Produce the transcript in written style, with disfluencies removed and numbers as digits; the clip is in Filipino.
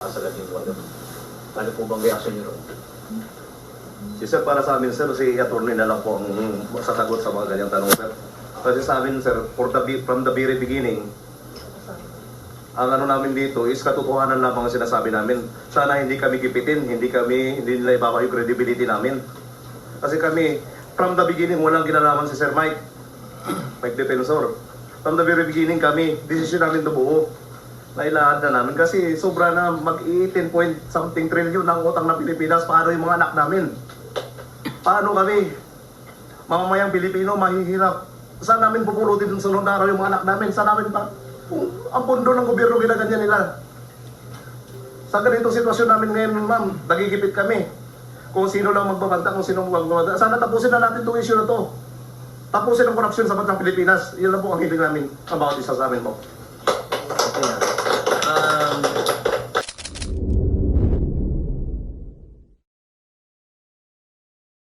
Sagat yung ano. Ano po bang reaction nyo ron? Sir, para sa amin, sir, si attorney na lang po ang sasagot sa mga ganyang tanong, sir. Kasi sa amin, sir, from the very beginning, ang ano namin dito is katotohanan lamang ang sinasabi namin. Sana hindi kami kipitin, hindi nila ibaba yung credibility namin. Kasi kami, from the beginning, walang ginalaman si Sir Mike Defensor. From the very beginning kami, decision namin to buo. Nailahad na namin kasi sobra na mag-18 point something trillion ng utang ng Pilipinas. Paano yung mga anak namin? Paano kami? Mamamayang Pilipino, mahihirap. Saan namin pupulutin dun sa sunod na araw yung mga anak namin? Saan namin pa? Kung ang pondo ng gobyerno ginaganyan nila. Sa ganitong sitwasyon namin ngayon, ma'am, nagigipit kami. Kung sino lang magbabanta, kung sino magbabanta. Sana tapusin na natin itong issue na to. Tapusin ang korupsyon sa bansang Pilipinas. Yan lang po ang hiling namin about isa sa amin po.